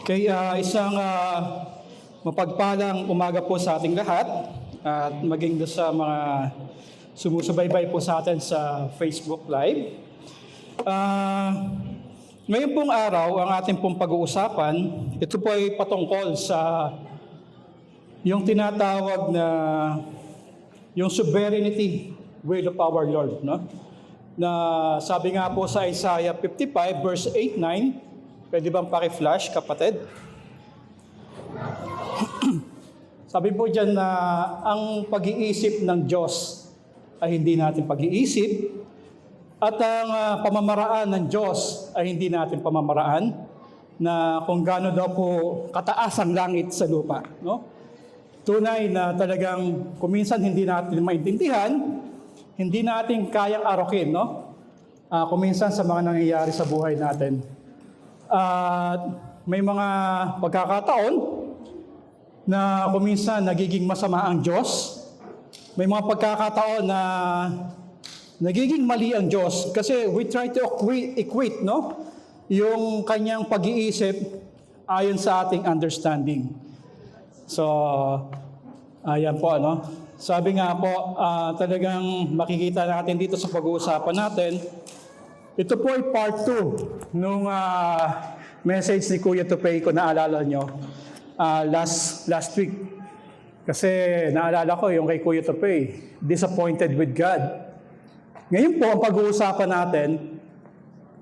Isang mapagpalang umaga po sa ating lahat at maging doon sa mga sumusubaybay po sa atin sa Facebook Live. Ngayon pong araw, ang ating pong pag-uusapan, ito po ay patungkol sa yung tinatawag na yung sovereignty will of our Lord. No? Na sabi nga po sa Isaiah 55 verse 8-9, pwede bang paki-flash, kapatid? Sabi po dyan na ang pag-iisip ng Diyos ay hindi natin pag-iisip at ang pamamaraan ng Diyos ay hindi natin pamamaraan na kung gaano daw po kataas ang langit sa lupa. No? Tunay na talagang kuminsan hindi natin maintindihan, hindi natin kayang arokin, no? Kuminsan sa mga nangyayari sa buhay natin. At may mga pagkakataon na kuminsan nagiging masama ang Diyos. May mga pagkakataon na nagiging mali ang Diyos kasi we try to equate, no? Yung kanyang pag-iisip ayon sa ating understanding. So, ayan po, ano? Sabi nga po, talagang makikita natin dito sa pag-uusapan natin. Ito po ay part 2 nung message ni Kuya Tupay ko, naalala nyo, last week. Kasi naalala ko yung kay Kuya Tupay, disappointed with God. Ngayon po, ang pag-uusapan natin,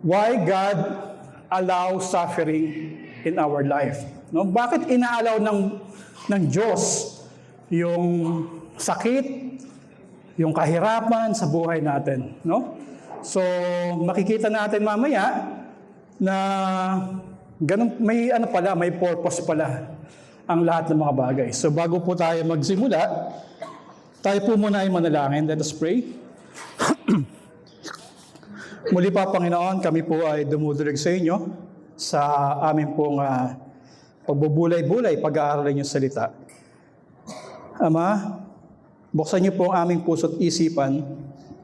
why God allows suffering in our life. No? Bakit inaalaw ng Diyos yung sakit, yung kahirapan sa buhay natin, no? So, makikita natin mamaya na ganun, may purpose pala ang lahat ng mga bagay. So, bago po tayo magsimula, tayo po muna ay manalangin. Let us pray. Muli pa, Panginoon, kami po ay dumudulig sa inyo sa amin pong pagbubulay-bulay, pag-aaralan yung salita. Ama, buksan niyo po ang aming puso't isipan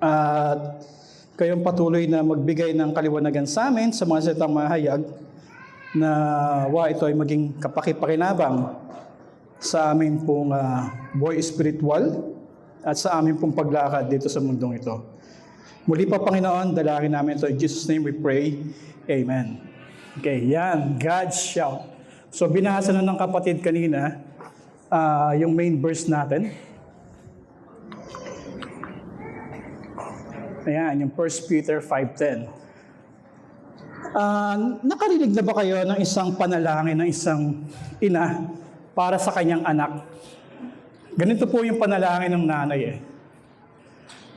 at kayong patuloy na magbigay ng kaliwanagan sa amin sa mga salitang mahayag na ito ay maging kapakipakinabang sa amin pong buhay spiritual at sa amin pong paglakad dito sa mundong ito. Muli pa, Panginoon, dalangin namin ito. In Jesus' name we pray. Amen. Okay, yan. God's shout. So, binasa na ng kapatid kanina yung main verse natin. Ayan, yung 1 Peter 5:10. Nakarinig na ba kayo ng isang panalangin ng isang ina para sa kanyang anak? Ganito po yung panalangin ng nanay.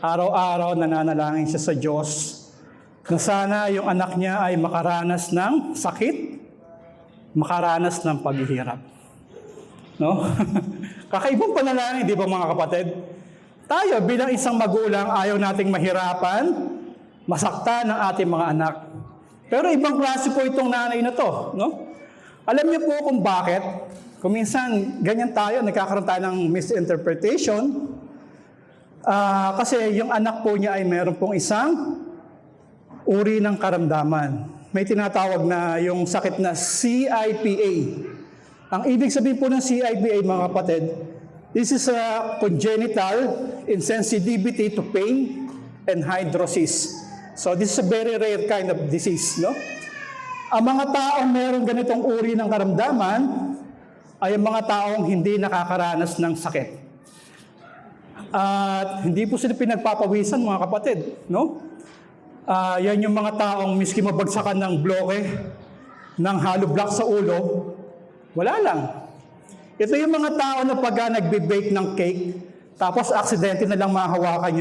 Araw-araw nananalangin siya sa Diyos na sana yung anak niya ay makaranas ng sakit, makaranas ng paghihirap. No? Kakaibang panalangin, di ba mga kapatid? Tayo bilang isang magulang, ayaw nating mahirapan, masaktan ng ating mga anak. Pero ibang klase po itong nanay na to. No? Alam niyo po kung bakit? Kung minsan ganyan tayo, nagkakaroon tayo ng misinterpretation. Kasi yung anak po niya ay meron pong isang uri ng karamdaman. May tinatawag na yung sakit na CIPA. Ang ibig sabihin po ng CIPA, mga kapatid, this is a congenital insensitivity to pain and hydrosis. So this is a very rare kind of disease, no? Ang mga taong meron ganitong uri ng karamdaman ay ang mga taong hindi nakakaranas ng sakit. At hindi po sila pinagpapawisan, mga kapatid, no? Yan yung mga taong miski mabagsakan ng bloke, ng hollow block sa ulo, wala lang. Ito yung mga tao na pag nagbe-bake ng cake, tapos aksidente na lang mahahawakan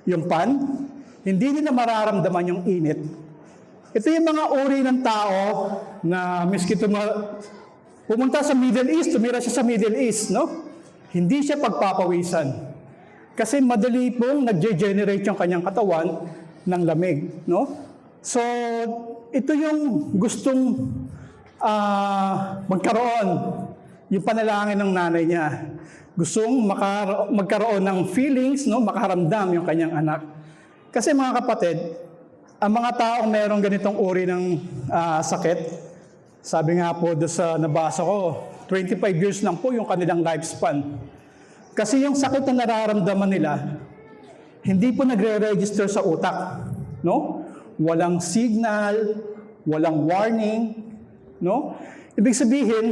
yung pan, hindi nila mararamdaman yung init. Ito yung mga uri ng tao na miski pumunta sa Middle East, tumira siya sa Middle East, no? Hindi siya pagpapawisan. Kasi madali pong nag-generate yung kanyang katawan ng lamig, no? So, ito yung gustong magkaroon, yung panalangin ng nanay niya. Gustong magkaroon ng feelings, no? Makaramdam yung kanyang anak. Kasi mga kapatid, ang mga taong mayroong ganitong uri ng sakit, Sabi nga po doon sa nabasa ko, 25 years lang po yung kanilang lifespan. Kasi yung sakit na nararamdaman nila, hindi po nagre-register sa utak. No? Walang signal, walang warning. No? Ibig sabihin,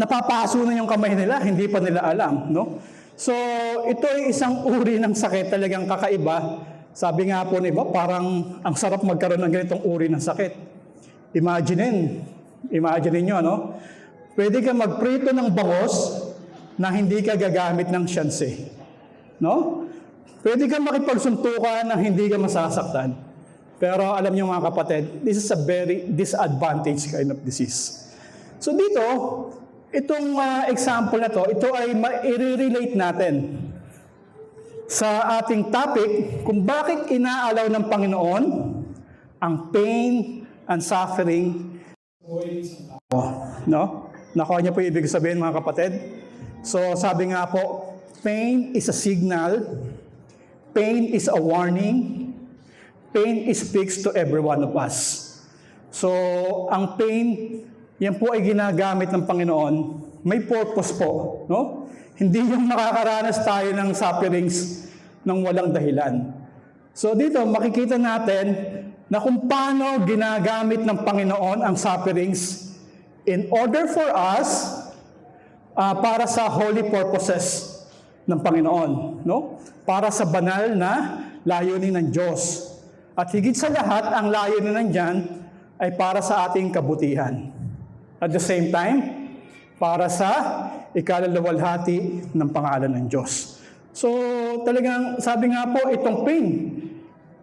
napapaso na yung kamay nila, hindi pa nila alam. No? So, ito ay isang uri ng sakit talagang kakaiba. Sabi nga po na iba, parang ang sarap magkaroon ng ganitong uri ng sakit. Imagine nyo, no? Pwede ka magprito ng bangos na hindi ka gagamit ng syanse. No? Pwede ka makipagsuntukan na hindi ka masasaktan. Pero alam niyo mga kapatid, this is a very disadvantaged kind of disease. So dito, itong example na to, ito ay i-relate natin sa ating topic kung bakit inaalaw ng Panginoon ang pain and suffering. No? Nakuha niyo po yung ibig sabihin mga kapatid? So sabi nga po, pain is a signal, pain is a warning, pain speaks to every one of us. So ang pain, yan po ay ginagamit ng Panginoon, may purpose po. No? Hindi yung nakakaranas tayo ng sufferings ng walang dahilan. So dito makikita natin na kung paano ginagamit ng Panginoon ang sufferings in order for us para sa holy purposes ng Panginoon, no? Para sa banal na layunin ng Diyos. At higit sa lahat, ang layunin nandiyan ay para sa ating kabutihan. At the same time, para sa ikalalawalhati ng pangalan ng Diyos. So, talagang sabi nga po, itong pain,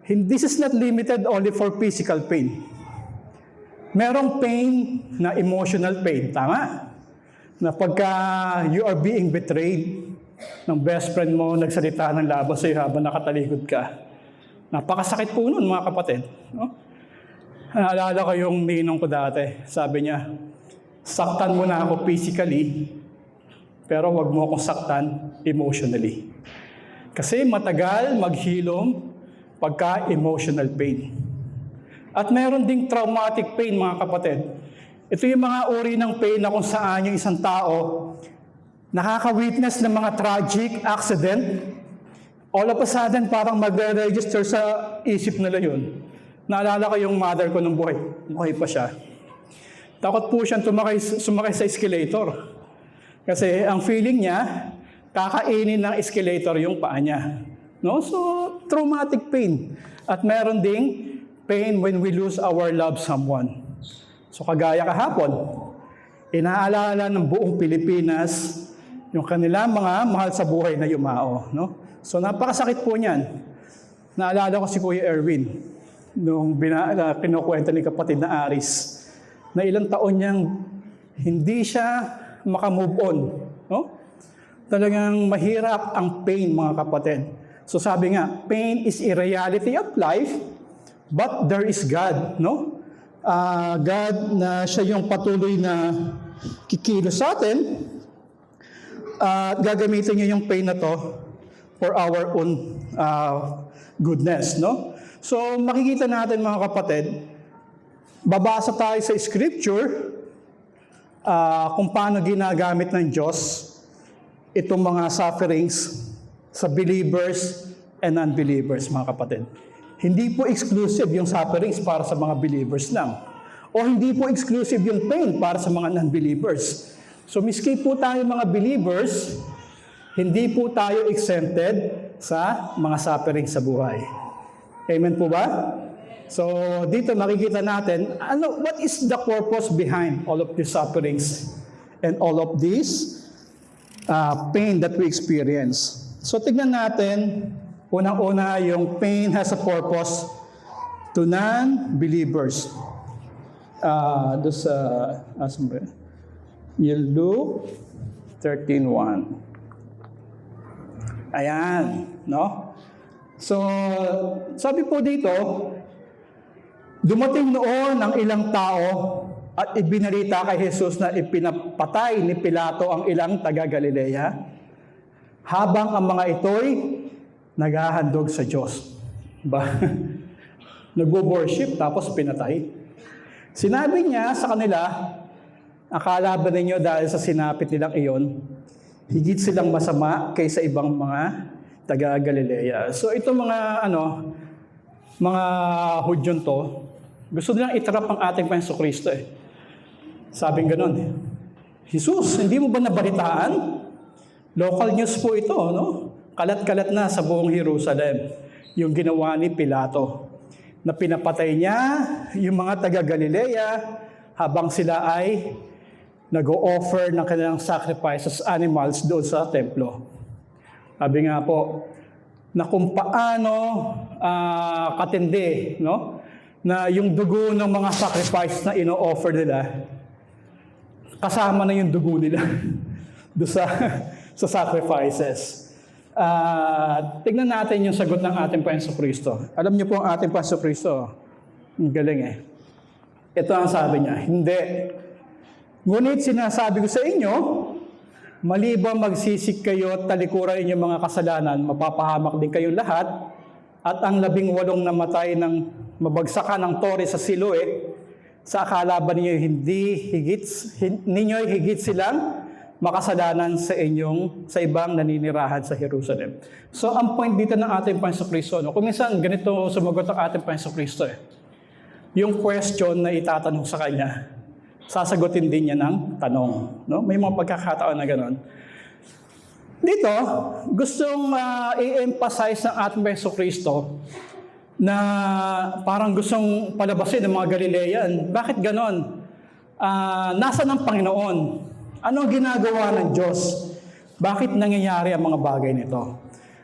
this is not limited only for physical pain. Merong pain na emotional pain, tama? Na pagka you are being betrayed ng best friend mo, nagsalita ng labas sa'yo habang nakatalikod ka. Napakasakit po nun, mga kapatid. No? Naalala ko yung ninong ko dati. Sabi niya, saktan mo na ako physically, pero wag mo akong saktan emotionally. Kasi matagal maghilom pagka emotional pain. At meron ding traumatic pain, mga kapatid. Ito yung mga uri ng pain na kung saan yung isang tao nakaka-witness ng mga tragic accident, all of a sudden parang magre-register sa isip nila yun. Naalala ko yung mother ko nung buhay pa siya. Takot po siyang sumakay sa escalator. Kasi ang feeling niya, kakainin ng escalator yung paa niya. No? So, traumatic pain. At meron ding pain when we lose our loved someone. So, kagaya kahapon, inaalala ng buong Pilipinas yung kanilang mga mahal sa buhay na yumao. No? So, napakasakit po niyan. Naalala ko si Kuya Erwin, nung kinukwenta ni kapatid na Aris, na ilang taon niyang hindi siya makamove on. No? Talagang mahirap ang pain, mga kapatid. So sabi nga, pain is a reality of life, but there is God. No? God na siya yung patuloy na kikilos sa atin at gagamitin niya yung pain na to for our own goodness. No? So makikita natin, mga kapatid, babasa tayo sa scripture kung paano ginagamit ng Diyos itong mga sufferings sa believers and unbelievers, mga kapatid. Hindi po exclusive yung sufferings para sa mga believers lang. O hindi po exclusive yung pain para sa mga non-believers. So miski po tayo mga believers, hindi po tayo exempted sa mga sufferings sa buhay. Amen po ba? So, dito makikita natin, what is the purpose behind all of these sufferings and all of this pain that we experience. So, tignan natin, unang-una, yung pain has a purpose to non-believers. Doon sa, Luke 13:1. Ayan, no? So, sabi po dito, dumating noon ang ilang tao at ibinalita kay Jesus na ipinapatay ni Pilato ang ilang taga-Galilea habang ang mga ito'y naghahandog sa Diyos. Ba? Nag-worship tapos pinatay. Sinabi niya sa kanila, akala ba ninyo dahil sa sinapit nilang iyon, higit silang masama kaysa ibang mga taga-Galilea. So ito mga Hudyon to, gusto nilang itrap ang ating Panginoong Kristo eh. Sabing ganon eh. Jesus, hindi mo ba nabalitaan? Local news po ito, no? Kalat-kalat na sa buong Jerusalem yung ginawa ni Pilato. Na pinapatay niya yung mga taga-Galilea habang sila ay nag-o-offer ng kanilang sacrifices animals doon sa templo. Sabi nga po, na kung paano katindi, no? Na yung dugo ng mga sacrifice na ino-offer nila, kasama na yung dugo nila doon sa sacrifices. Tignan natin yung sagot ng ating Panginoong Kristo. Alam niyo po ang ating Panginoong Kristo, ang galing eh. Ito ang sabi niya, hindi. Ngunit sinasabi ko sa inyo, maliban magsisik kayo at talikuran inyong mga kasalanan, mapapahamak din kayong lahat, at ang 18 namatay ng mabagsakan ng tore sa Siloe, sa akala ba ninyo ninyo'y higit silang makasalanan sa ibang naninirahan sa Jerusalem. So ang point dito ng ating Panginoong Kristo, kung minsan ganito sumagot ang ating Panginoong Kristo eh. Yung question na itatanong sa kanya, sasagutin din niya ng tanong. No? May mga pagkakataon na gano'n. Dito, gustong i-emphasize ng ating Panginoong Kristo na parang gustong palabasin ng mga Galilean. Bakit ganon? Nasa ng Panginoon? Anong ginagawa ng Diyos? Bakit nangyayari ang mga bagay nito?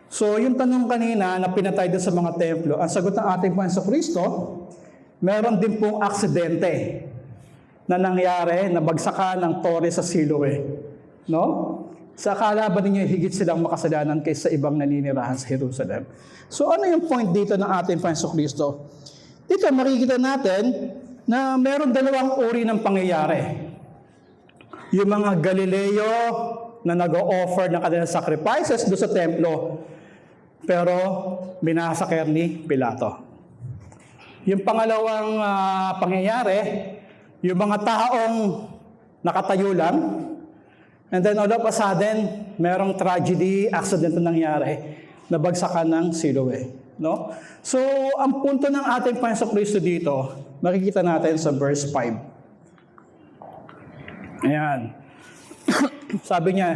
So, yung tanong kanina na pinatay din sa mga templo, ang sagot ng ating Panginoon Kristo, meron din pong aksidente na nangyari, nabagsakan ng tore sa Siloe. No? Sa akala ba ninyo higit silang makasalanan kaysa ibang naninirahan sa Jerusalem? So ano yung point dito ng ating Panginoong Kristo? Dito makikita natin na meron dalawang uri ng pangyayari. Yung mga Galileo na nag-o-offer ng kanilang sacrifices doon sa templo, pero binasaker ni Pilato. Yung pangalawang pangyayari, yung mga taong nakatayo lang, and then all of a sudden, merong tragedy, accident na nangyari, nabagsakan ng Siloe. No? So, ang punto ng ating Panginoong Kristo dito, makikita natin sa verse 5. Ayan. Sabi niya,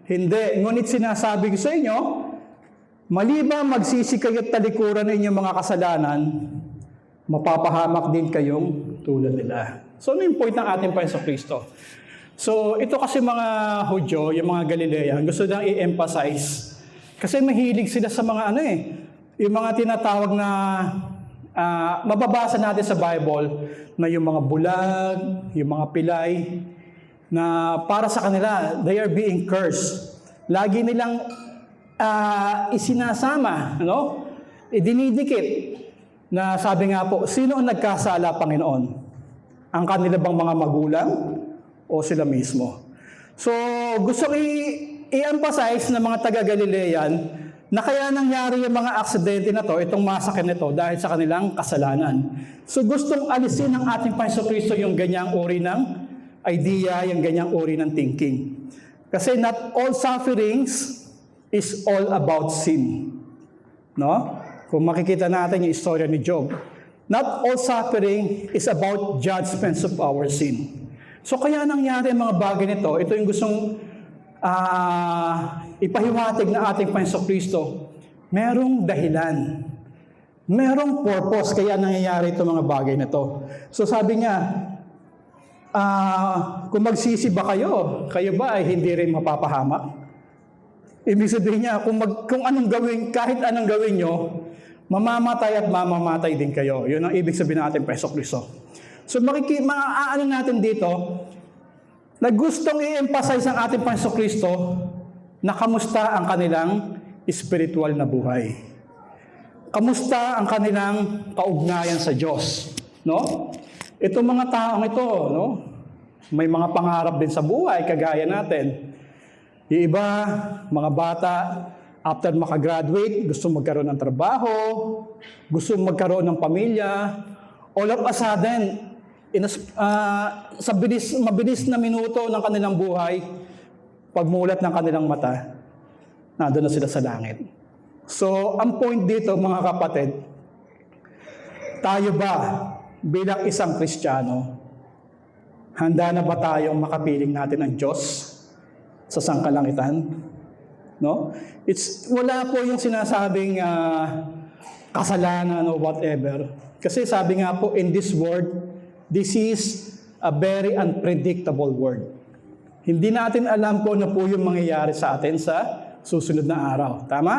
hindi, ngunit sinasabi ko sa inyo, maliban magsisikay at talikuran inyong mga kasalanan, mapapahamak din kayong tulad nila. So, ano yung point ng ating Panginoong Kristo? So, ito kasi mga Hudyo, yung mga Galilea, gusto nilang i-emphasize. Kasi mahilig sila sa mga yung mga tinatawag na, mababasa natin sa Bible, na yung mga bulag, yung mga pilay, na para sa kanila, they are being cursed. Lagi nilang isinasama, idinidikit, na sabi nga po, sino ang nagkasala, Panginoon? Ang kanila bang mga magulang? O sila mismo. So, gusto i-emphasize ng mga taga-Galilean na kaya nangyari yung mga aksidente na to, itong massacre nito, dahil sa kanilang kasalanan. So, gustong alisin ng ating Panginoong Kristo yung ganyang uri ng idea, yung ganyang uri ng thinking. Kasi not all sufferings is all about sin. No? Kung makikita natin yung istorya ni Job, not all suffering is about judgments of our sin. So kaya nangyari ang mga bagay nito, ito yung gustong ipahiwatig na ating Panginoong Kristo. Merong dahilan. Merong purpose kaya nangyayari itong mga bagay nito. So sabi niya, kung magsisi ba kayo ba ay hindi rin mapapahamak? Ibig sabihin niya, kung anong gawin, kahit anong gawin nyo, mamamatay at mamamatay din kayo. Yun ang ibig sabihin ng ating Panginoong Kristo. So maaano natin dito na gustong i-emphasize ng ating Panginoong Kristo na kamusta ang kanilang spiritual na buhay. Kamusta ang kanilang kaugnayan sa Diyos, no? Itong mga taong ito, no? May mga pangarap din sa buhay kagaya natin. Yung iba, mga bata, after makagraduate, gusto magkaroon ng trabaho, gusto magkaroon ng pamilya, all of a sudden, sa mabilis na minuto ng kanilang buhay, pagmulat ng kanilang mata, nandun na sila sa langit. So, ang point dito, mga kapatid, tayo ba bilang isang Kristiyano, handa na ba tayong makapiling natin ang Diyos sa sangkalangitan? No? Wala po yung sinasabing kasalanan o whatever. Kasi sabi nga po, in this world, this is a very unpredictable world. Hindi natin alam kung ano po yung mangyayari sa atin sa susunod na araw. Tama?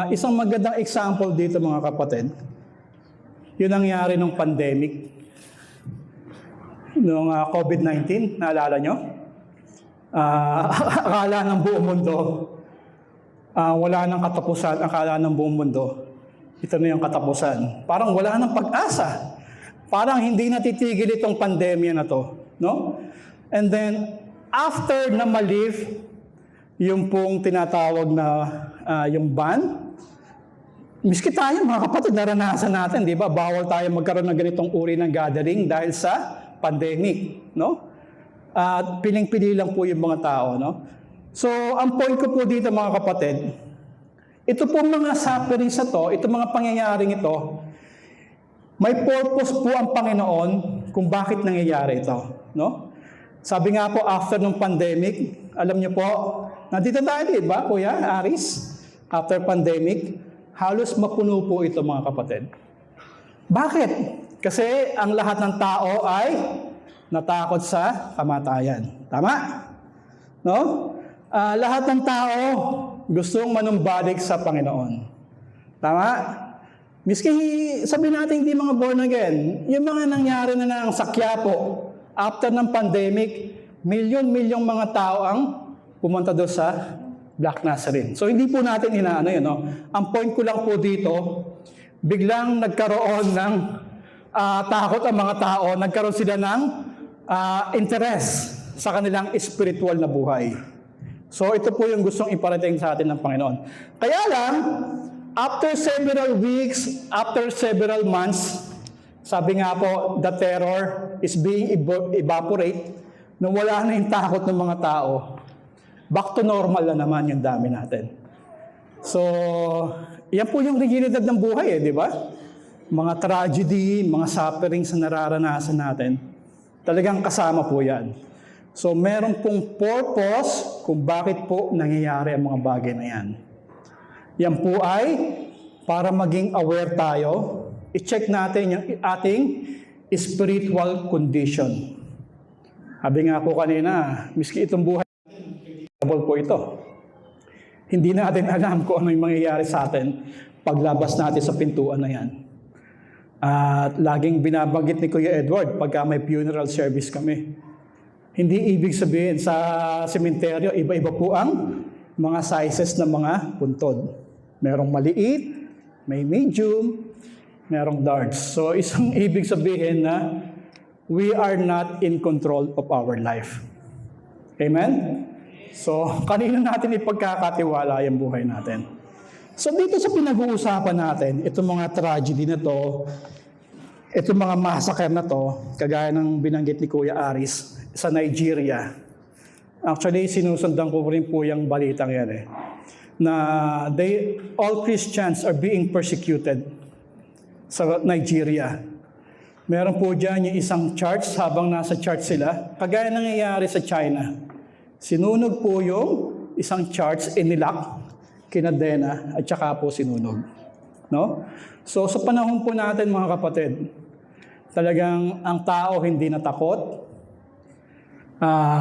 Isang magandang example dito, mga kapatid, yun nangyari nung pandemic, nung COVID-19, naalala nyo? Akala ng buong mundo, wala nang katapusan, akala ng buong mundo, ito na yung katapusan. Parang wala nang pag-asa. Parang hindi natitigil itong pandemya na to. No? And then, after na ma-lift, yung pong tinatawag na yung ban, miski tayo mga kapatid, naranasan natin, di ba? Bawal tayo magkaroon ng ganitong uri ng gathering dahil sa pandemic, no? At piling-pili lang po yung mga tao, no? So, ang point ko po dito mga kapatid, ito po mga sufferings na to, ito mga pangyayaring ito, may purpose po ang Panginoon kung bakit nangyayari ito, no? Sabi nga po, after ng pandemic, alam niyo po, nandito tayo, di ba, Kuya Aris? After pandemic, halos mapuno po ito mga kapatid. Bakit? Kasi ang lahat ng tao ay natakot sa kamatayan. Tama? No? Lahat ng tao gustong manumbalik sa Panginoon. Tama? Miski sabihin natin hindi mga born again, yung mga nangyari na ng sakya po, after ng pandemic, milyon-milyong mga tao ang pumunta doon sa Black Nazarene. So hindi po natin inaano yun. No? Ang point ko lang po dito, biglang nagkaroon ng takot ang mga tao, nagkaroon sila ng interest sa kanilang spiritual na buhay. So ito po yung gustong iparating sa atin ng Panginoon. Kaya lang, after several weeks, after several months, sabi nga po, the terror is being evaporate, nung wala na yung takot ng mga tao, back to normal na naman yung dami natin. So, yan po yung realidad ng buhay, di ba? Mga tragedy, mga sufferings na nararanasan natin, talagang kasama po yan. So, meron pong purpose kung bakit po nangyayari ang mga bagay na yan. Yan po ay para maging aware tayo, i-check natin yung ating spiritual condition. Sabi nga po kanina, miski itong buhay, double po ito. Hindi natin alam kung ano yung mangyayari sa atin paglabas natin sa pintuan na yan. At laging binabanggit ni Kuya Edward pagka may funeral service kami. Hindi ibig sabihin sa sementeryo, iba-iba po ang mga sizes ng mga puntod. Merong maliit, may medium, merong large. So isang ibig sabihin na we are not in control of our life. Amen? So, kanino natin ipagkakatiwala yung buhay natin? So, dito sa pinag-uusapan natin, itong mga tragedy na to, itong mga massacre na to, kagaya ng binanggit ni Kuya Aris, sa Nigeria. Actually, sinusundan ko rin po yung balitang yan na all Christians are being persecuted sa Nigeria. Meron po dyan yung isang church, habang nasa church sila, kagaya nangyayari sa China. Sinunog po yung isang church, inilak, kinadena, at saka po sinunog. No? So sa panahon po natin mga kapatid, talagang ang tao hindi natakot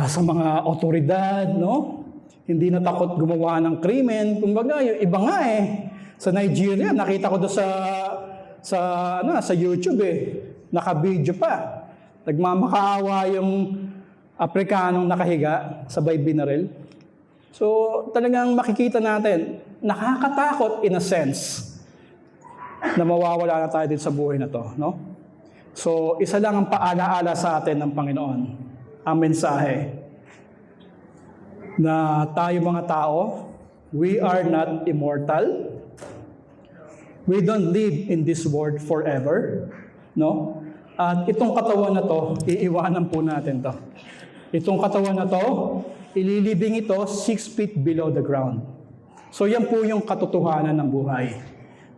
sa mga otoridad, no? Hindi natakot gumawa ng krimen. Kumbaga, yung iba nga sa Nigeria, nakita ko doon sa YouTube naka-video pa. Nagmamakaawa yung Afrikanong nakahiga sa binaril. So, talagang makikita natin, nakakatakot in a sense na mawawala na tayo din sa buhay na to, no? So, isa lang ang paalaala sa atin ng Panginoon, ang mensahe, na tayo mga tao, we are not immortal. We don't live in this world forever, no? At itong katawan na to, iiwanan po natin to. Itong katawan na to, ililibing ito 6 feet below the ground. So yan po yung katotohanan ng buhay.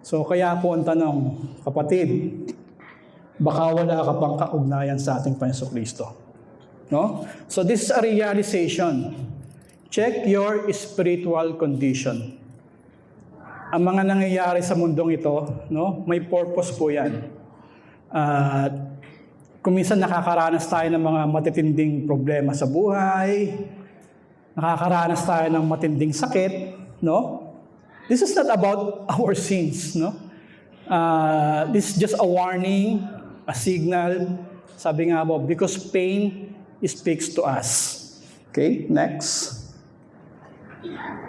So kaya po ang tanong, kapatid, baka wala ka pang kaugnayan sa ating Panginoong Kristo. No? So this is a realization. Check your spiritual condition. Ang mga nangyayari sa mundong ito, no, may purpose po yan. At kung minsan nakakaranas tayo ng mga matitinding problema sa buhay, nakakaranas tayo ng matinding sakit, no? This is not about our sins, no? This is just a warning, a signal. Sabi nga po, because pain speaks to us. Okay, next.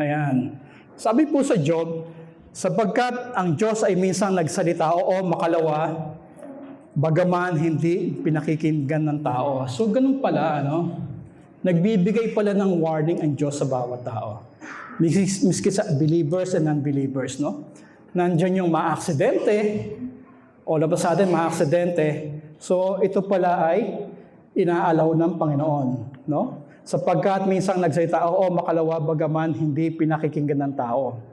Ayan. Sabi po sa Job, sapagkat ang Diyos ay minsan nagsalita, oo, makalawa, bagaman hindi pinakikinggan ng tao. So, ganun pala, ano? Nagbibigay pala ng warning ang Diyos sa bawat tao. Miski sa believers and non-believers, no? Nandiyan yung maaksidente, all of a sudden maaksidente. So, ito pala ay inaalaw ng Panginoon, no? Sapagkat minsan nagsalita, oo, makalawa, bagaman hindi pinakikinggan ng tao.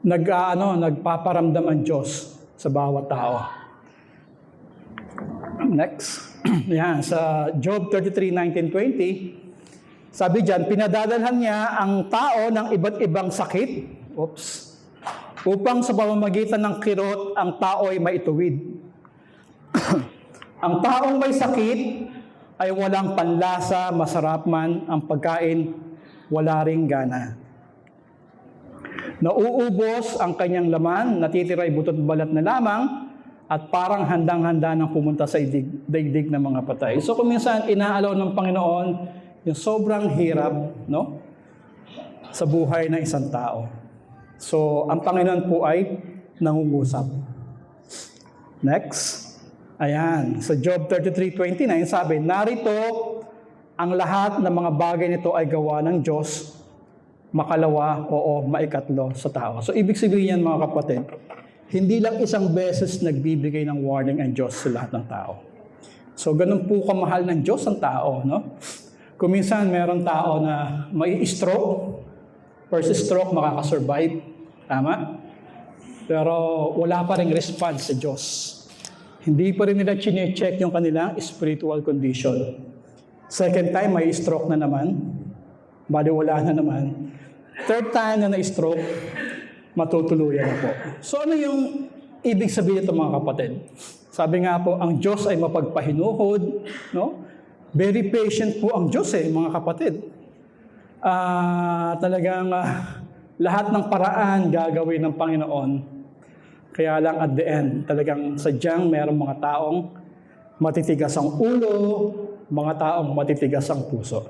Nagpaparamdam ang Diyos sa bawat tao. Next. Yan, sa Job 33:19-20, sabi diyan, pinadadalhan niya ang tao ng iba't ibang sakit. Upang sa pamamagitan ng kirot, ang tao ay maituwid. Ang taong may sakit ay walang panlasa, masarap man ang pagkain, wala ring gana. Nauubos ang kanyang laman, natitira ay butot balat na lamang, at parang handang-handa nang pumunta sa daigdig ng mga patay. So kung minsan inaalaw ng Panginoon yung sobrang hirap, no, sa buhay ng isang tao. So ang Panginoon po ay nangungusap. Next. Ayan, sa Job 33:29 sabi, narito ang lahat ng mga bagay nito ay gawa ng Diyos, makalawa, oo, maikatlo sa tao. So ibig sabihin yan, mga kapatid, hindi lang isang beses nagbibigay ng warning ang Diyos sa lahat ng tao. So ganun po kamahal ng Diyos ang tao, no? Kung minsan meron tao na may stroke, first stroke makakasurvive, tama? Pero wala pa ring response sa Diyos. Hindi pa rin nila chine-check yung kanilang spiritual condition. Second time, may stroke na naman. Bali, wala na naman. Third time na na-stroke, matutuluyan na po. So ano yung ibig sabihin ito, mga kapatid? Sabi nga po, ang Diyos ay mapagpahinuhod, no? Very patient po ang Diyos mga kapatid. Talagang lahat ng paraan gagawin ng Panginoon. Kaya lang at the end, talagang sadyang mayroong mga taong matitigas ang ulo, mga taong matitigas ang puso.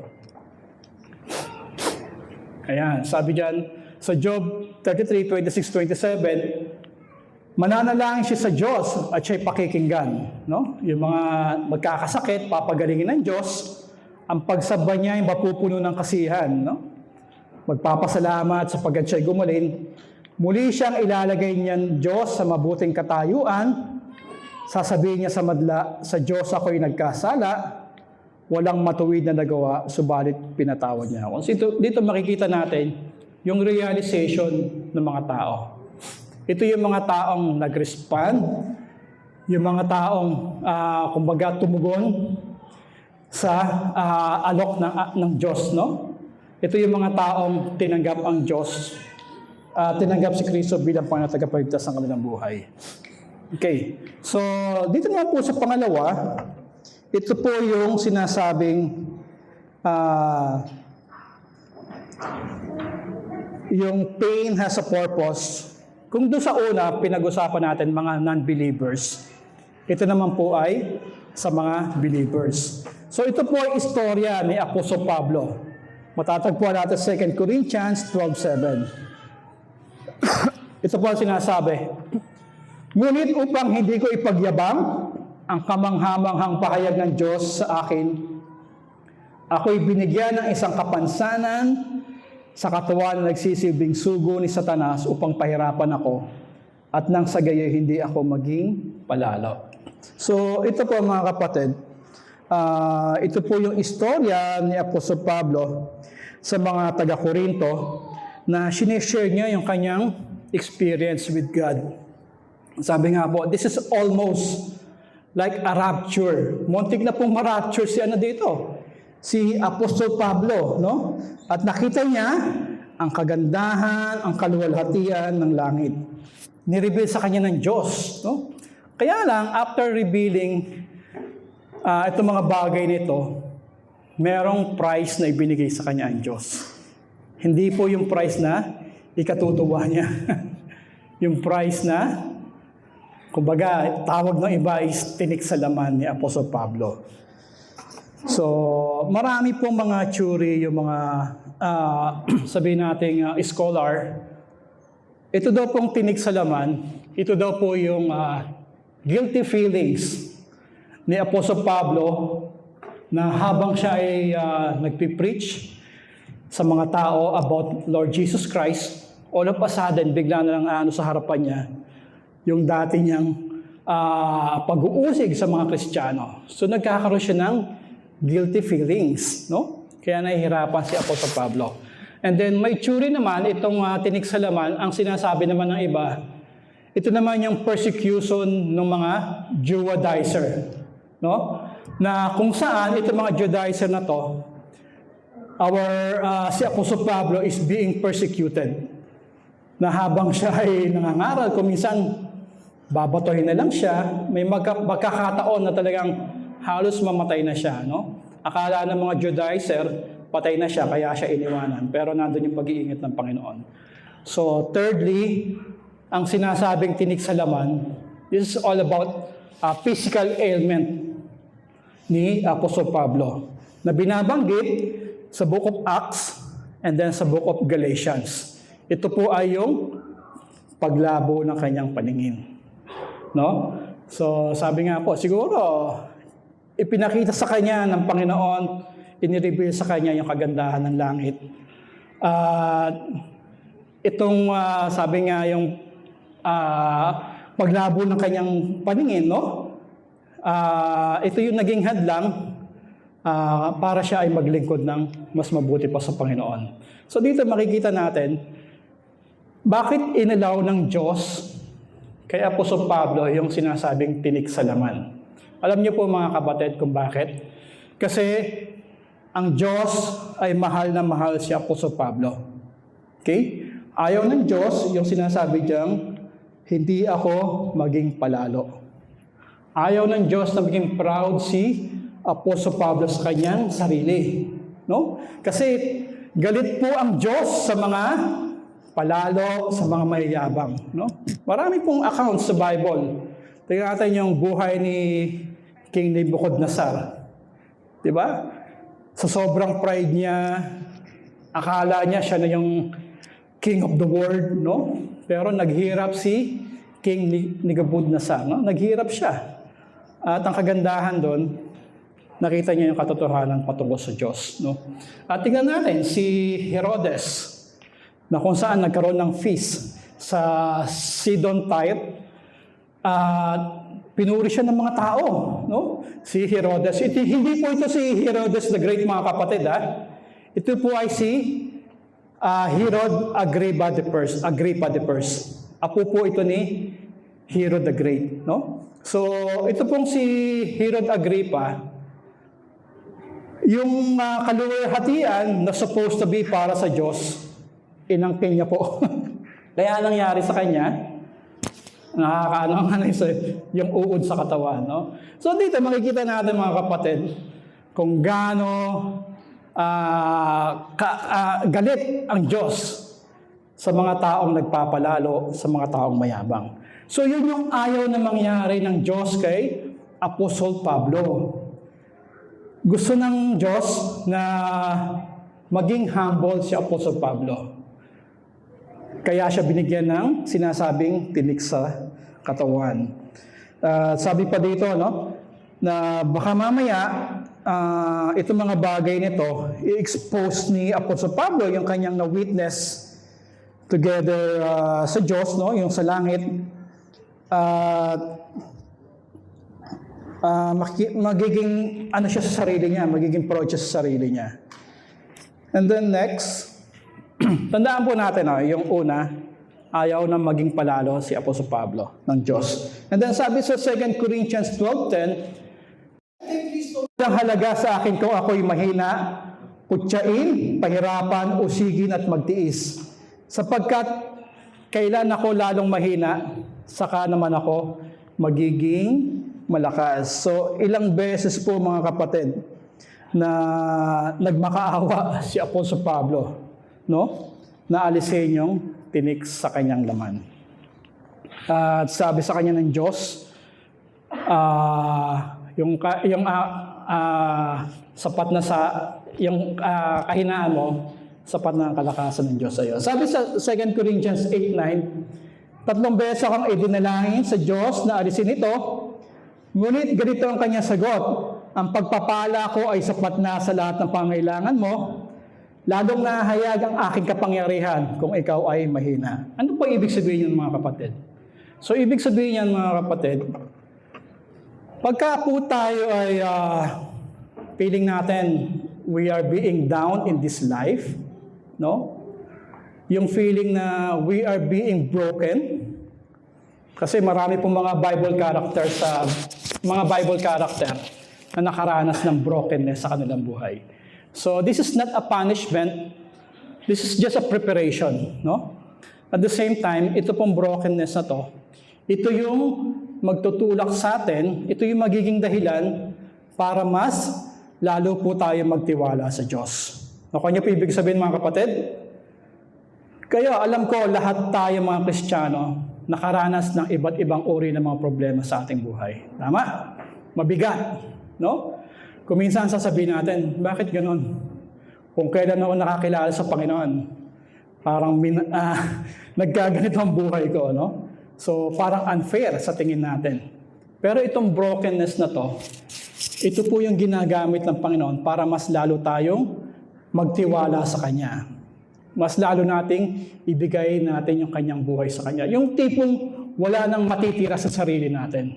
Ayan, sabi diyan sa Job 33:26-27, mananalangin siya sa Diyos at siya'y pakikinggan. No? Yung mga magkakasakit, papagalingin ng Diyos, ang pagsamba niya ay mapupuno ng kasihan. No? Magpapasalamat sapagkat siya'y gumaling. Muli siyang ilalagay niyan Diyos sa mabuting katayuan. Sasabihin niya sa madla, sa Diyos ako'y nagkasala, walang matuwid na nagawa, subalit pinatawad niya ako. So dito makikita natin yung realization ng mga tao. Ito yung mga taong nag-respond, yung mga taong kumbaga tumugon sa alok ng Diyos, no? Ito yung mga taong tinanggap ang Diyos, tinanggap si Kristo bilang Panginoon at tagapagligtas ng kanilang buhay. Okay. So, dito naman po sa pangalawa, ito po yung sinasabing yung pain has a purpose. Kung doon sa una, pinag-usapan natin mga non-believers. Ito naman po ay sa mga believers. So, ito po ay istorya ni Apostol Pablo. Matatagpuan natin 2 Corinthians 12:7. Ito po ang sinasabi. Ngunit upang hindi ko ipagyabang ang kamanghamanghang pahayag ng Diyos sa akin, ako'y binigyan ng isang kapansanan sa katawan na nagsisilbing sugo ni Satanas upang pahirapan ako at nang sa gayoy hindi ako maging palalo. So ito po mga kapatid, ito po yung istorya ni Apostol Pablo sa mga taga-Korinto na sinishare niya yung kanyang experience with God. Sabi nga po, this is almost like a rapture. Muntik na pong ma-rapture si dito, si Apostol Pablo, no? At nakita niya ang kagandahan, ang kaluwalhatian ng langit. Nireveal sa kanya ng Diyos, no? Kaya lang, after revealing itong mga bagay nito, merong price na ibinigay sa kanya ang Diyos. Hindi po yung price na ikatutuwa niya. Yung price na, kumbaga, tawag ng iba is tinik sa laman ni Apostol Pablo. So, marami pong mga theory, yung mga, sabihin nating scholar. Ito daw pong tinik sa laman, ito daw po yung guilty feelings ni Apostol Pablo na habang siya ay nagpipreach sa mga tao about Lord Jesus Christ, all of a sudden, bigla na lang sa harapan niya, yung dati niyang pag-uusig sa mga Kristiyano. So nagkakaroon siya ng guilty feelings, no? Kaya nahihirapan si Apostol Pablo. And then may theory naman, itong tinik sa laman, ang sinasabi naman ng iba, ito naman yung persecution ng mga Judaizer, no? Na kung saan itong mga Judaizer na to, si Apostol Pablo is being persecuted. Na habang siya ay nangangaral, kung minsan babatohin na lang siya, may magkakataon na talagang halos mamatay na siya, no? Akala ng mga Judaizer, patay na siya, kaya siya iniwanan. Pero nandun yung pag-iingat ng Panginoon. So, thirdly, ang sinasabing tinik sa laman, this is all about physical ailment ni Apostol Pablo na binabanggit sa Book of Acts and then sa Book of Galatians. Ito po ay yung paglabo ng kanyang paningin. No? So, sabi nga po, siguro, ipinakita sa kanya ng Panginoon, inireveal sa kanya yung kagandahan ng langit. Itong, sabi nga, yung paglabo ng kanyang paningin, no? Ito yung naging hadlang para siya ay maglingkod ng mas mabuti pa sa Panginoon. So dito makikita natin, bakit inalaw ng Diyos kay Apostol Pablo yung sinasabing tinik sa laman? Alam niyo po mga kapatid kung bakit? Kasi ang Diyos ay mahal na mahal si Apostol Pablo. Okay? Ayaw ng Diyos yung sinasabi diyang, hindi ako maging palalo. Ayaw ng Diyos na maging proud si Apostol Pablo sa kanyang sarili. No? Kasi galit po ang Diyos sa mga palalo, sa mga mayayabang. No? Marami pong accounts sa Bible. Tingnan natin yung buhay ni King Nebuchadnezzar. Diba? Sa sobrang pride niya, akala niya siya na yung king of the world, no? Pero naghirap si King Nebuchadnezzar, no? Naghirap siya. At ang kagandahan doon, nakita niya yung katotohanan patungkol sa Diyos, no? At tingnan natin si Herodes, na kung saan nagkaroon ng feast sa Sidon Tyre, pinuri siya ng mga tao, no? Si Herodes. Hindi po ito si Herodes the Great, mga kapatid, ha? Ito po ay si Herod Agrippa the First. Apo po ito ni Herod the Great, no? So, ito pong si Herod Agrippa, yung kaluwalhatian na supposed to be para sa Diyos, inangkin niya po. Kaya nangyari sa kanya, yung uod sa katawan, no? So, dito makikita natin mga kapatid, kung gaano galit ang Diyos sa mga taong nagpapalalo, sa mga taong mayabang. So yun yung ayaw na mangyari ng Diyos kay Apostol Pablo. Gusto ng Diyos na maging humble si Apostol Pablo. Kaya siya binigyan ng sinasabing tinik sa katawan. Sabi pa dito, no, na baka mamaya itong mga bagay nito, i-expose ni Apostol Pablo yung kanyang na-witness together sa Diyos, no? Yung sa langit. magiging ano siya sa sarili niya, magiging proud siya sa sarili niya. And then next, tandaan po natin, yung una, ayaw na maging palalo si Apostol Pablo ng Diyos. And then sabi sa 2 Corinthians 12:10, ang halaga sa akin kung ako'y mahina, kutyain, pahirapan, usigin at magtiis. Sapagkat kailan ako lalong mahina, saka naman ako magiging malakas. So ilang beses po mga kapatid na nagmakaawa si Apostol Pablo, no? Na alisin yung tinik sa kanyang laman. At sabi sa kanya ng Diyos, sapat na yung kahinaan mo, sapat na ang kalakasan ng Diyos sa iyo. Sabi sa 2 Corinthians 8:9, 3 beses akong idinalangin sa Diyos na alisin ito, ngunit ganito ang kanyang sagot, ang pagpapala ko ay sapat na sa lahat ng pangailangan mo, lalong nahayag ang aking kapangyarihan kung ikaw ay mahina. Ano po ibig sabihin yan mga kapatid? So ibig sabihin yan mga kapatid, pagka po tayo ay feeling natin we are being down in this life, no? Yung feeling na we are being broken, kasi marami pong mga Bible character na nakaranas ng brokenness sa kanilang buhay. So this is not a punishment, this is just a preparation, no? At the same time, ito pong brokenness na to, ito yung magtutulak sa atin, ito yung magiging dahilan para mas lalo po tayo magtiwala sa Diyos. Kung niyo po ibig sabihin mga kapatid? Kaya alam ko lahat tayo mga Kristiyano nakaranas ng iba't ibang uri ng mga problema sa ating buhay. Tama? Mabigat, no? Kung minsan sasabihin natin, bakit ganon? Kung kailan ako nakakilala sa Panginoon, parang nagkaganito ang buhay ko, no? So, parang unfair sa tingin natin. Pero itong brokenness na to, ito po yung ginagamit ng Panginoon para mas lalo tayong magtiwala sa Kanya. Mas lalo nating ibigay natin yung Kanyang buhay sa Kanya. Yung tipong wala nang matitira sa sarili natin.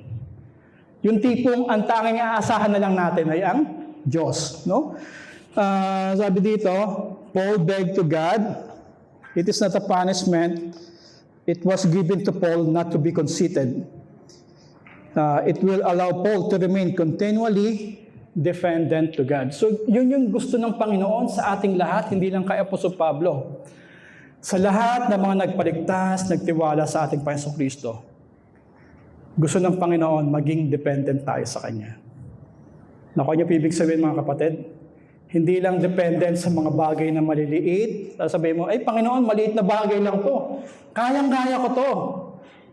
Yung tipong ang tanging aasahan na lang natin ay ang Diyos. No? Sabi dito, Paul begged to God, it is not a punishment. It was given to Paul not to be conceited. It will allow Paul to remain continually dependent to God. So, yun yung gusto ng Panginoon sa ating lahat, hindi lang kay Apostol Pablo. Sa lahat ng mga nagpaligtas, nagtiwala sa ating Panginoon Kristo, gusto ng Panginoon maging dependent tayo sa Kanya. Naku, niyo ibig sabihin mga kapatid, hindi lang dependent sa mga bagay na maliliit. Sasabihin mo, ay Panginoon, maliit na bagay lang to. Kayang-kaya ko to.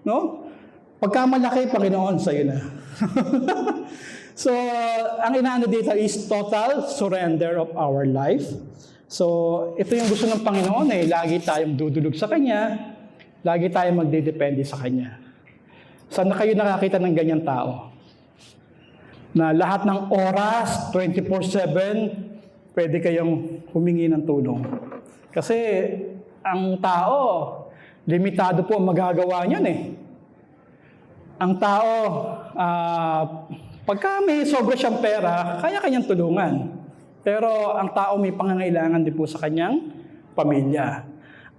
No? Pagka malaki, Panginoon, sa'yo na. So, ang inaano dito is total surrender of our life. So, ito yung gusto ng Panginoon lagi tayong dudulog sa Kanya, lagi tayong magdedepende sa Kanya. Saan na kayo nakakita ng ganyang tao? Na lahat ng oras, 24/7, pwede kayong humingi ng tulong. Kasi ang tao, limitado po ang magagawa niyan Ang tao, pagka may sobra siyang pera, kaya kanyang tulungan. Pero ang tao may pangangailangan din po sa kanyang pamilya.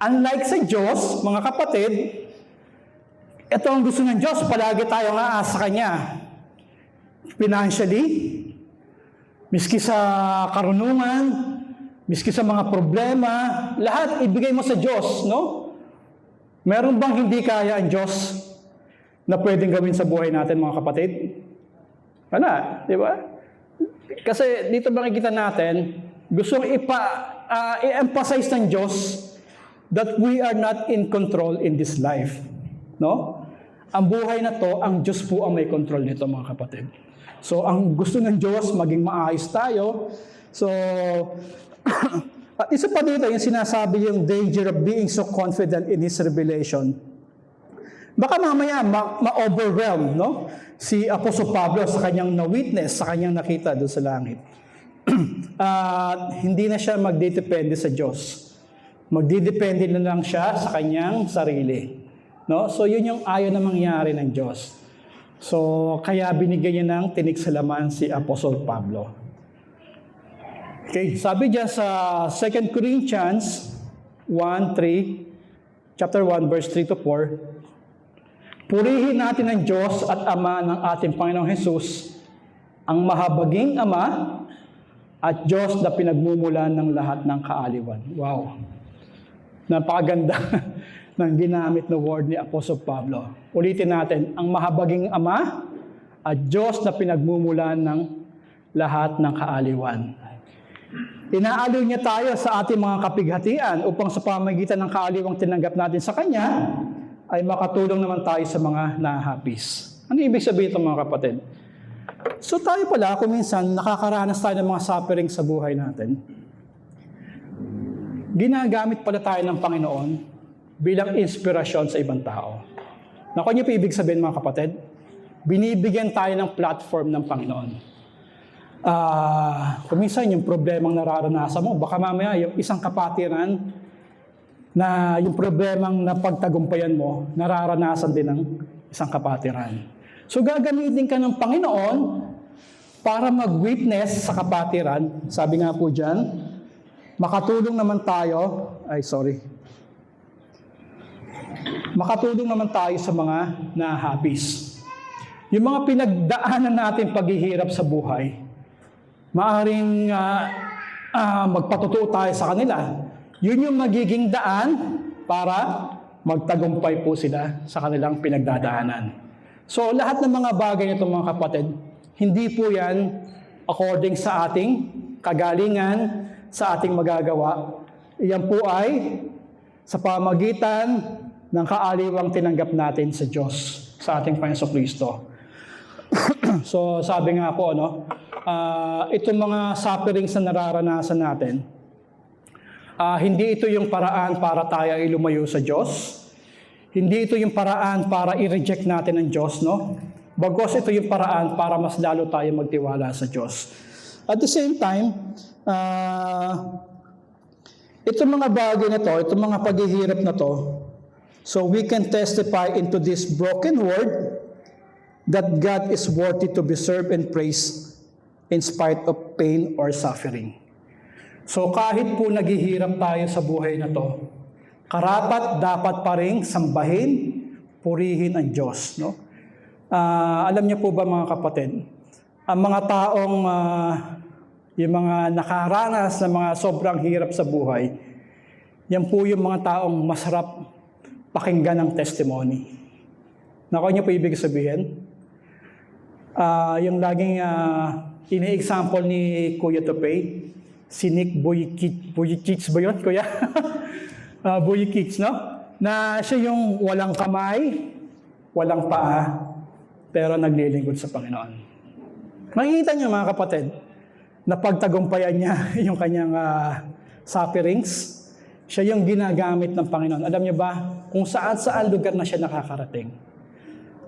Unlike sa Diyos, mga kapatid, ito ang gusto ng Diyos, palagi tayong aasa sa Kanya. Financially, miski sa karunungan, miski sa mga problema, lahat ibigay mo sa Diyos, no? Meron bang hindi kaya ang Diyos na pwedeng gawin sa buhay natin, mga kapatid? Wala, di ba? Kasi dito makikita natin, gustong i-emphasize ng Diyos that we are not in control in this life. No? Ang buhay na to, ang Diyos po ang may control nito, mga kapatid. So, ang gusto ng Diyos, maging maayos tayo. So, at isa pa dito, yung sinasabi yung danger of being so confident in His revelation. Baka mamaya ma-overwhelm, no? Si Apostol Pablo sa kanyang na-witness, sa kanyang nakita doon sa langit. Hindi na siya magdidepende sa Diyos. Magdidepende na lang siya sa kanyang sarili. No? So yun yung ayaw na mangyari ng Diyos. So, kaya binigyan niya ng tinik sa laman si Apostol Pablo. Okay, sabi diyan sa 2 Corinthians 1:3, chapter 1, verse 3 to 4, purihin natin ang Diyos at Ama ng ating Panginoong Hesus, ang mahabaging Ama at Diyos na pinagmumulan ng lahat ng kaaliwan. Wow! Napakaganda ng ginamit na word ni Apostol Pablo. Ulitin natin, ang mahabaging Ama at Diyos na pinagmumulan ng lahat ng kaaliwan. Inaaliw niya tayo sa ating mga kapighatian upang sa pamamagitan ng kaaliwang tinanggap natin sa Kanya, ay makatulong naman tayo sa mga nahahapis. Ano ibig sabihin ito mga kapatid? So tayo pala, kung minsan nakakaranas tayo ng mga suffering sa buhay natin, ginagamit pala tayo ng Panginoon bilang inspirasyon sa ibang tao. Naku, niyo po ibig sabihin mga kapatid? Binibigyan tayo ng platform ng Panginoon. Kung minsan yung problemang nararanasan mo, baka mamaya yung isang kapatiran na yung problemang napagtagumpayan mo, nararanasan din ng isang kapatiran. So gagamitin ka ng Panginoon para mag-witness sa kapatiran. Sabi nga po dyan, makatulong naman tayo sa mga nahahapis. Yung mga pinagdaanan natin paghihirap sa buhay, maaaring magpatotoo tayo sa kanila. Yun yung magiging daan para magtagumpay po sila sa kanilang pinagdadaanan. So lahat ng mga bagay nito mga kapatid, hindi po yan according sa ating kagalingan, sa ating magagawa. Iyan po ay sa pamagitan ng kaaliwang tinanggap natin sa Diyos, sa ating Panginoon Kristo. So sabi nga po, itong mga sufferings na nararanasan natin, hindi ito yung paraan para tayo ay lumayo sa Diyos. Hindi ito yung paraan para i-reject natin ang Diyos, no? Bagos ito yung paraan para mas lalo tayo magtiwala sa Diyos. At the same time, itong mga bagay na to, itong mga paghihirap na to, so we can testify into this broken world that God is worthy to be served and praised in spite of pain or suffering. So kahit po naghihirap tayo sa buhay na to, karapat dapat pa rin sambahin, purihin ang Diyos. No? Alam niyo po ba mga kapatid, ang mga taong, yung mga nakaranas na mga sobrang hirap sa buhay, yan po yung mga taong masarap pakinggan ng testimony. Nakuha niyo po ibig sabihin? Yung laging ini-example ni Kuya Topay, si Nick Vujicic ba yun, Kuya? Vujicic, no? Na siya yung walang kamay, walang paa, pero naglilingkod sa Panginoon. Makikita niyo mga kapatid, na pagtagumpayan niya yung kanyang sufferings, siya yung ginagamit ng Panginoon. Alam niyo ba, kung saan-saan lugar na siya nakakarating,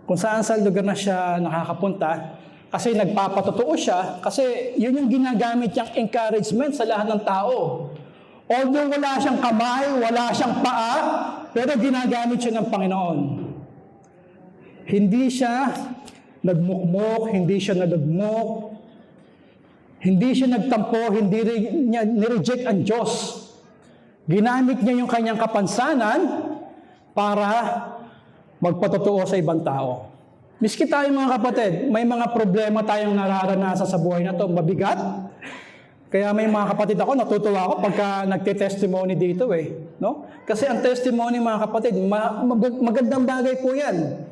kung saan-saan lugar na siya nakakapunta, kasi nagpapatotoo siya, kasi yun yung ginagamit niyang encouragement sa lahat ng tao. Although wala siyang kamay, wala siyang paa, pero ginagamit siya ng Panginoon. Hindi siya nagmukmok, hindi siya nadugmok, hindi siya nagtampo, hindi niya nireject ang Diyos. Ginamit niya yung kanyang kapansanan para magpatotoo sa ibang tao. Miski tayo mga kapatid, may mga problema tayong nararanasan sa buhay na to, mabigat. Kaya may mga kapatid ako, natutuwa ako pagka nagte-testimony dito no? Kasi ang testimony mga kapatid, magandang bagay po yan.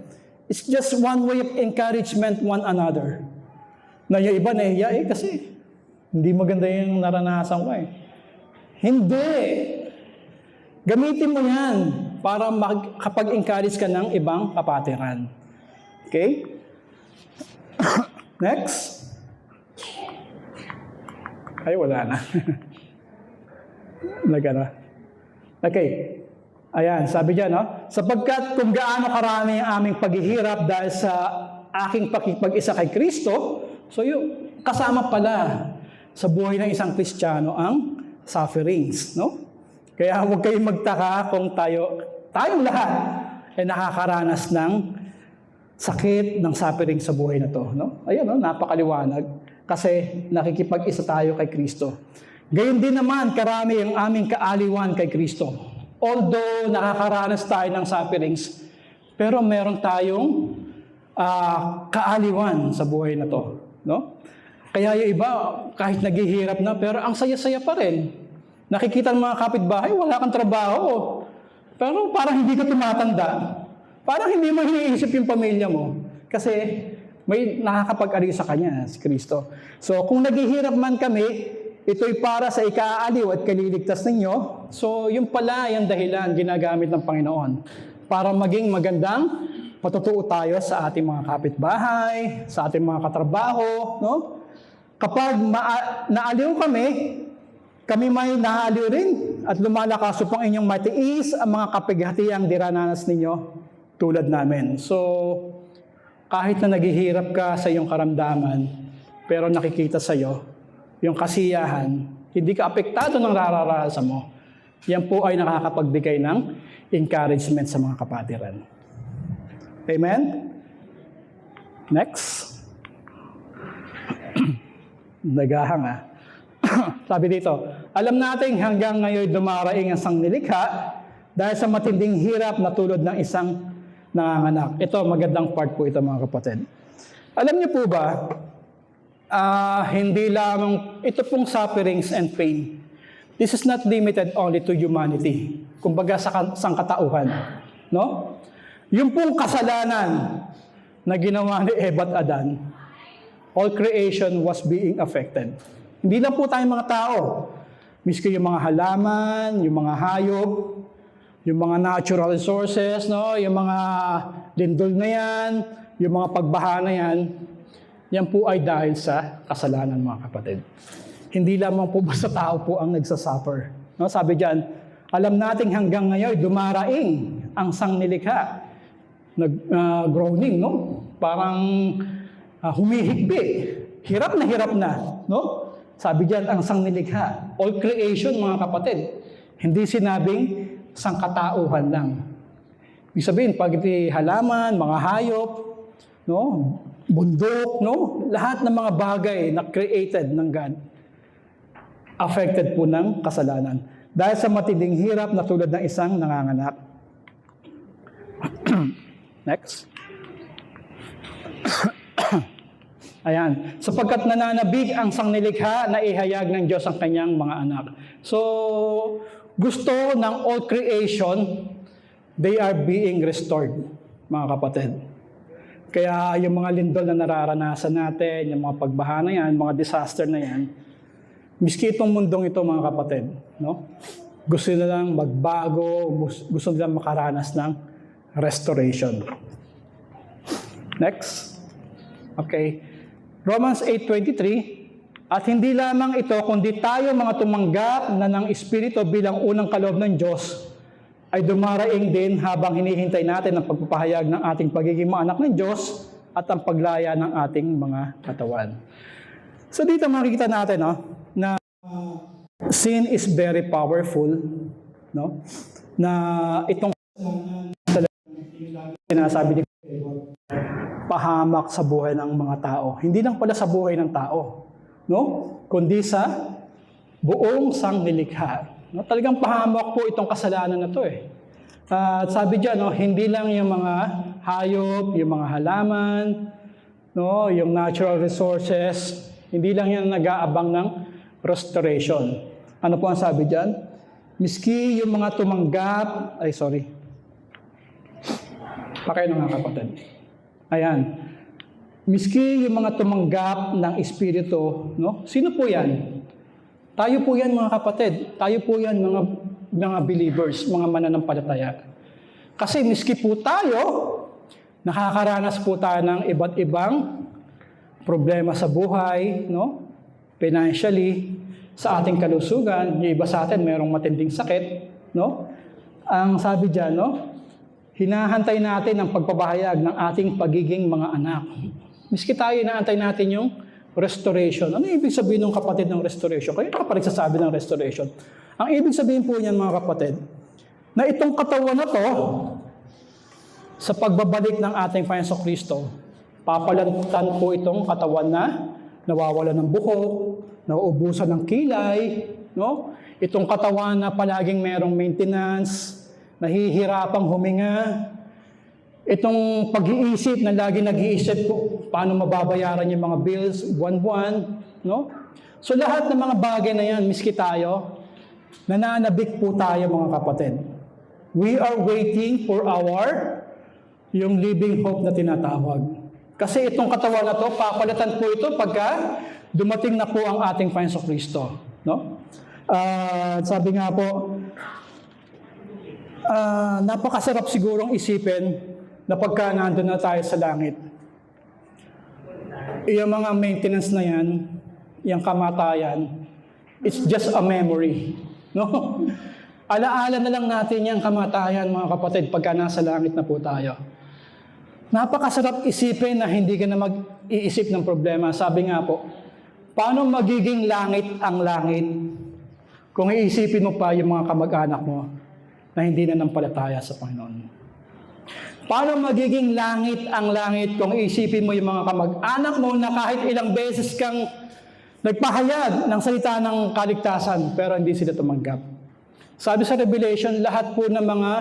It's just one way of encouragement one another. Na yung iba nahiya kasi hindi maganda yung naranasan ko Hindi. Gamitin mo yan para makapag-encourage ka ng ibang kapatiran. Okay? Next. Ay, wala na. Nagana. Okay. Ayan, sabi dyan, no? Sapagkat kung gaano karami ang aming paghihirap dahil sa aking pakipag-isa kay Kristo, so yung kasama pala sa buhay ng isang Kristiyano ang sufferings, no? Kaya huwag kayong magtaka kung tayong lahat ay nakakaranas ng sakit ng suffering sa buhay na to. No? Ayan, no? Napakaliwanag. Kasi nakikipag-isa tayo kay Kristo. Gayon din naman, karami ang aming kaaliwan kay Kristo. Although nakakaranas tayo ng sufferings, pero meron tayong kaaliwan sa buhay na to. No? Kaya yung iba, kahit naghihirap na, pero ang saya-saya pa rin. Nakikita ng mga kapitbahay, wala kang trabaho. Pero parang hindi ka tumatanda. Parang hindi mo iniisip yung pamilya mo. Kasi may nakakapag-ari sa Kanya, si Kristo. So kung naghihirap man kami, ito'y para sa ikaaliw at kaliligtas ninyo. So yung pala yung dahilan ginagamit ng Panginoon. Para maging magandang patutuo tayo sa ating mga kapitbahay, sa ating mga katrabaho. No? Kapag naaliw kami may naaliw rin at lumalakas upang inyong matiis ang mga kapighatiang dirananas ninyo tulad namin. So, kahit na naghihirap ka sa iyong karamdaman, pero nakikita sa iyo yung kasiyahan, hindi ka apektado ng nararanasan mo. Yan po ay nakakapagbigay ng encouragement sa mga kapatiran. Amen? Next. Nagahanga. Sabi dito, alam natin hanggang ngayon dumaraing ang sangnilikha dahil sa matinding hirap na tulad ng isang nanganganak. Ito, magandang part po ito mga kapatid. Alam niyo po ba, hindi lamang, ito pong sufferings and pain, this is not limited only to humanity. Kumbaga sa sangkatauhan. No? Yung pong kasalanan na ginawa ni Eva at Adan, all creation was being affected. Hindi lang po tayong mga tao. Miski yung mga halaman, yung mga hayop, yung mga natural resources, no? Yung mga lindol na yan, yung mga pagbaha na yan po ay dahil sa kasalanan mga kapatid. Hindi lamang po basta tao po ang nagsasuffer. No? Sabi diyan, alam nating hanggang ngayon dumaraing ang sangnilikha. Groaning, no? Parang humihigbi. Hirap na, no? Sabi diyan, ang sangnilikha. All creation mga kapatid. Hindi sinabing sangkatauhan lang. Ibig sabihin, pag halaman, mga hayop, no? Bundok, no? Lahat ng mga bagay na created ng God, affected po ng kasalanan. Dahil sa matinding hirap na tulad ng isang nanganganak. Next. Ayan. Sapagkat nananabig ang sangnilikha na ihayag ng Diyos ang kanyang mga anak. So, gusto ng all creation, they are being restored, mga kapatid. Kaya yung mga lindol na nararanasan natin, yung mga pagbaha na yan, mga disaster na yan, miski itong mundong ito, mga kapatid, no? Gusto nilang magbago, gusto nilang makaranas ng restoration. Next. Okay. Romans 8:23. At hindi lamang ito, kundi tayo mga tumanggap na ng Espiritu bilang unang kaloob ng Diyos, ay dumaraing din habang hinihintay natin ang pagpapahayag ng ating pagiging mga anak ng Diyos at ang paglaya ng ating mga katawan. So dito makikita natin, no, na sin is very powerful, no? Na itong sinasabi ni pahamak sa buhay ng mga tao. Hindi lang pala sa buhay ng tao, no? Kundi sa buong sangnilikha. No? Talagang pahamak po itong kasalanan na to eh. At sabi diyan, no, hindi lang yung mga hayop, yung mga halaman, no, yung natural resources, hindi lang yan nag-aabang ng restoration. Ano po ang sabi diyan? Miski yung mga tumanggap, Pakay na nga kapatid. Ayan. Miski yung mga tumanggap ng Espiritu, no? Sino po yan? Tayo po yan mga kapatid. Tayo po yan mga believers, mga mananampalataya. Kasi miski po tayo, nakakaranas po tayo ng iba't ibang problema sa buhay, no? Financially, sa ating kalusugan, yung iba sa atin mayroong matinding sakit, no? Ang sabi diyan, no? Hinahantay natin ang pagpapahayag ng ating pagiging mga anak. Miski tayo, inaantay natin yung restoration. Ano ibig sabihin ng kapatid ng restoration? Kaya ka pa nagsasabi ng restoration. Ang ibig sabihin po niyan mga kapatid, na itong katawan na to, sa pagbabalik ng ating Panginoong Kristo, papalitan po itong katawan na nawawala ng buhok, nauubusan ng kilay, no? Itong katawan na palaging merong maintenance, nahihirapang huminga, itong pag-iisip na lagi nag-iisip ko paano mababayaran yung mga bills buwan-buwan, no? So lahat ng mga bagay na yan, miski tayo, nananabik po tayo mga kapatid. We are waiting for yung living hope na tinatawag. Kasi itong katawan na to, papalitan po ito pagka dumating na po ang ating Panginoong Kristo, no? Sabi nga po, napakasarap sigurong isipin na pagka nandun na tayo sa langit, yung mga maintenance na yan, yung kamatayan, it's just a memory, no? Alaala na lang natin yung kamatayan, mga kapatid, pagka nasa langit na po tayo. Napakasarap isipin na hindi ka na mag-iisip ng problema. Sabi nga po, paano magiging langit ang langit kung iisipin mo pa yung mga kamag-anak mo na hindi na nampalataya sa Panginoon? Paano magiging langit ang langit kung iisipin mo yung mga kamag-anak mo na kahit ilang beses kang nagpahayag ng salita ng kaligtasan pero hindi sila tumanggap? Sabi sa Revelation, lahat po ng mga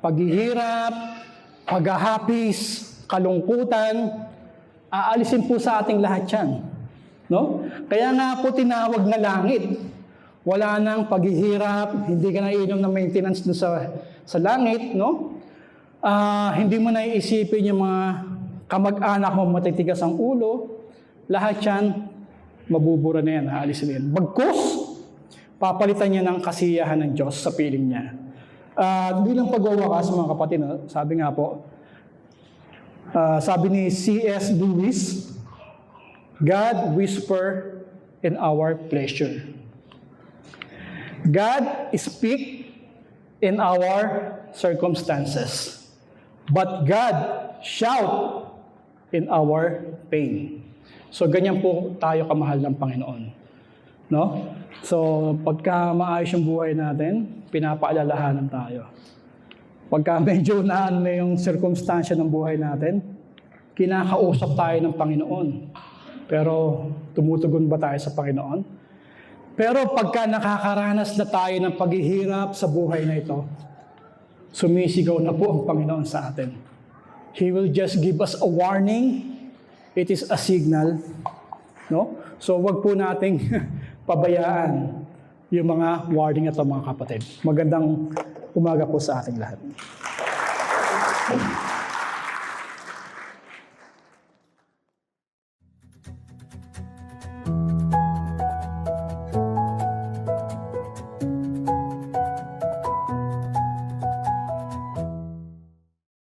paghihirap, paghahapis, kalungkutan, aalisin po sa ating lahat yan. No? Kaya nga po tinawag na langit. Wala nang paghihirap, hindi ka naiinom ng maintenance dun sa langit, no? Hindi mo na iisipin yung mga kamag-anak mo matitigas ang ulo. Lahat yan, mabubura na yan, aalisin na yan. Bagkus, papalitan niya ng kasiyahan ng Diyos sa piling niya. Bilang pagwawakas, mga kapatid, sabi nga po, sabi ni C.S. Lewis, God whisper in our pleasure. God speak in our circumstances. But God shout in our pain. So ganyan po tayo kamahal ng Panginoon. No? So pagka maayos yung buhay natin, pinapaalalahanan tayo. Pagka medyo naan na yung circumstansya ng buhay natin, kinakausap tayo ng Panginoon. Pero tumutugon ba tayo sa Panginoon? Pero pagka nakakaranas na tayo ng paghihirap sa buhay na ito, sumisigaw na po ang Panginoon sa atin. He will just give us a warning. It is a signal. No? So wag po nating pabayaan yung mga warning ito, mga kapatid. Magandang umaga po sa ating lahat.